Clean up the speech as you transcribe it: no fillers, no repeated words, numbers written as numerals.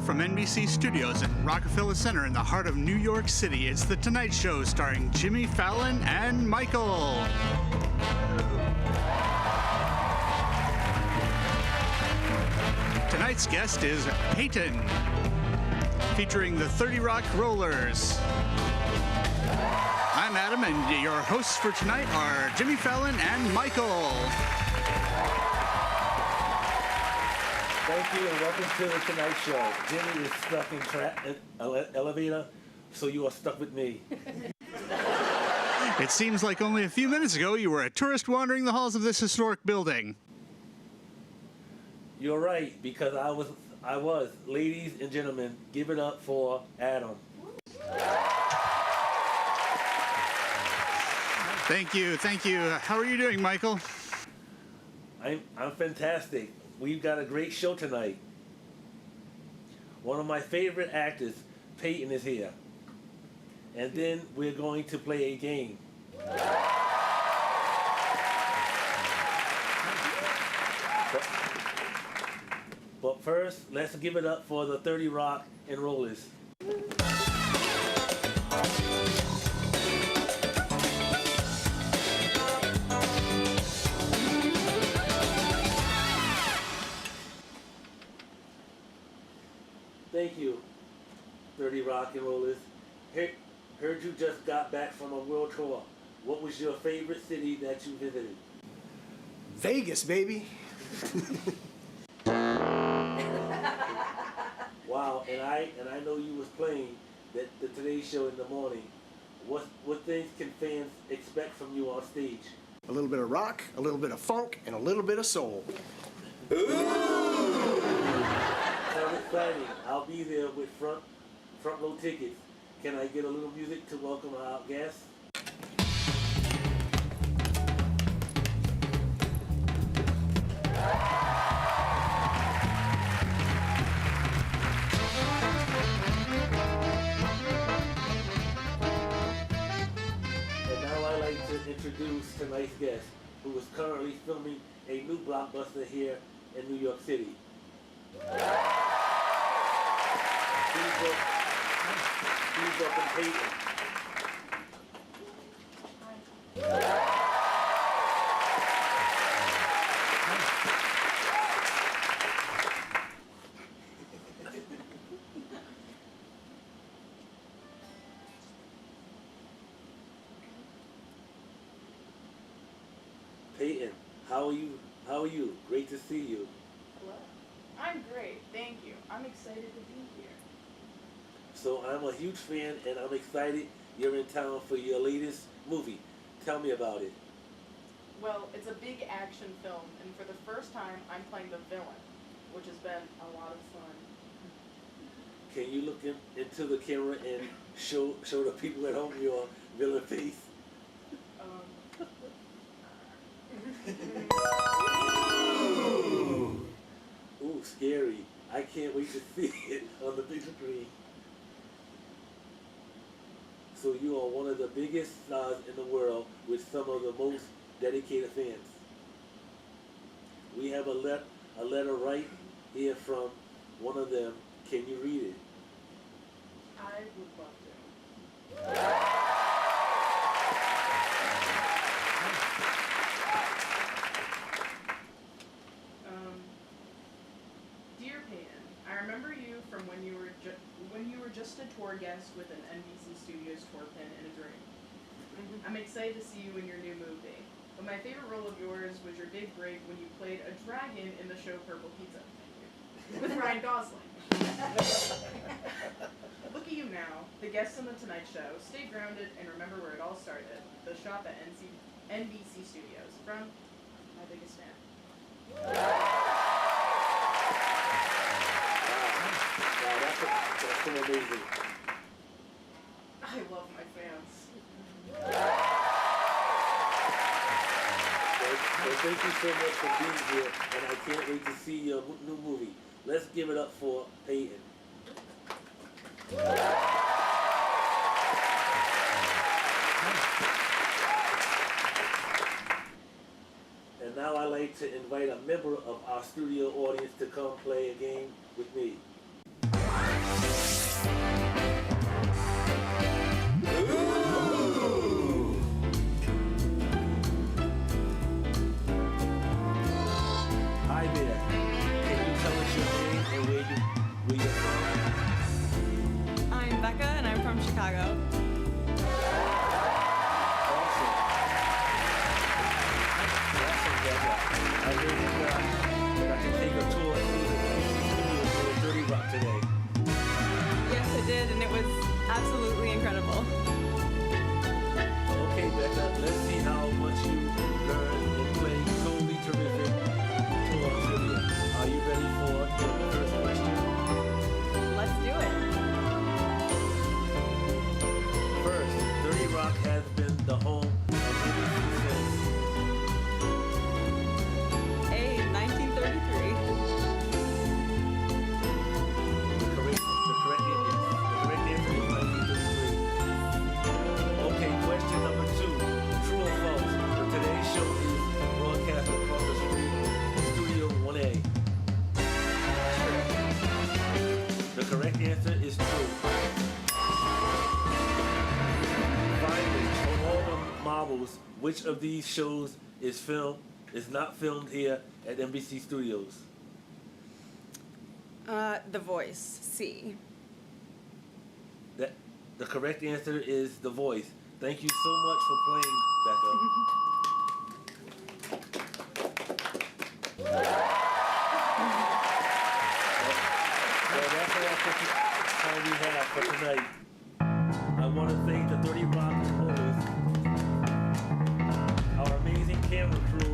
from NBC Studios in Rockefeller Center in the heart of New York City, it's The Tonight Show starring Jimmy Fallon and Michael. Tonight's guest is Peyton, featuring the 30 Rock Rollers. I'm Adam, and your hosts for tonight are Jimmy Fallon and Michael. Thank you, and welcome to The Tonight Show. Jimmy is stuck in elevator, so you are stuck with me. It seems like only a few minutes ago you were a tourist wandering the halls of this historic building. You're right, because I was. Ladies and gentlemen, give it up for Adam. Thank you, thank you. How are you doing, Michael? I'm fantastic. We've got a great show tonight. One of my favorite actors, Peyton, is here. And then we're going to play a game. But first, let's give it up for the 30 Rock and Rollers. Thank you, 30 Rock and Rollers. Heard you just got back from a world tour. What was your favorite city that you visited? Vegas, baby. Wow, and I know you was playing the Today Show in the morning. What things can fans expect from you on stage? A little bit of rock, a little bit of funk, and a little bit of soul. Sounds exciting. I'll be there with front row tickets. Can I get a little music to welcome our guests? And now I'd like to introduce tonight's guest, who is currently filming a new blockbuster here in New York City. Please welcome Peyton. Peyton, how are you? How are you? Great to see you. Hello. I'm great, thank you. I'm excited to be here. So I'm a huge fan, and I'm excited you're in town for your latest movie. Tell me about it. Well, it's a big action film, and for the first time, I'm playing the villain, which has been a lot of fun. Can you look into the camera and show the people at home your villain face? Ooh, scary. I can't wait to see it on the big screen. So you are one of the biggest stars in the world with some of the most dedicated fans. We have a letter right here from one of them. Can you read it? I would love to. Dear Peyton, I remember you from when you were just a tour guest with an NBC Studios Tour pin in a dream. I'm excited to see you in your new movie. But my favorite role of yours was your big break when you played a dragon in the show Purple Pizza. With Ryan Gosling. Look at you now, the guests on The Tonight Show. Stay grounded and remember where it all started. The shop at NBC Studios. From my biggest fan. Wow, that's so amazing. I love my fans. Well, thank you so much for being here, and I can't wait to see your new movie. Let's give it up for Peyton. And now I'd like to invite a member of our studio audience to come play a game with me. Hi there. Can you tell us your name and where you're from? I'm Becca and I'm from Chicago. Awesome. Awesome, Becca. I heard you got to take a tour through the NBC Studio Tour 30 Rock today. Yes, I did, and it was absolutely incredible. Okay, Becca, let's see how much you learned and played totally terrific tour trivia. Are you ready for your first question? Let's do it. First, 30 Rock has been the home of NBC since A, 1933. the correct answer is 1933. Okay, question number 2. True or false? The Today Show is broadcast across the street from Studio 1A. The correct answer is true. Finally, of all the marbles, which of these shows is not filmed here at NBC Studios? The Voice, C. The correct answer is The Voice. Thank you so much for playing, Becca. Well, that's all time we have for tonight. I want to thank the 30 Rock hosts, our amazing camera crew,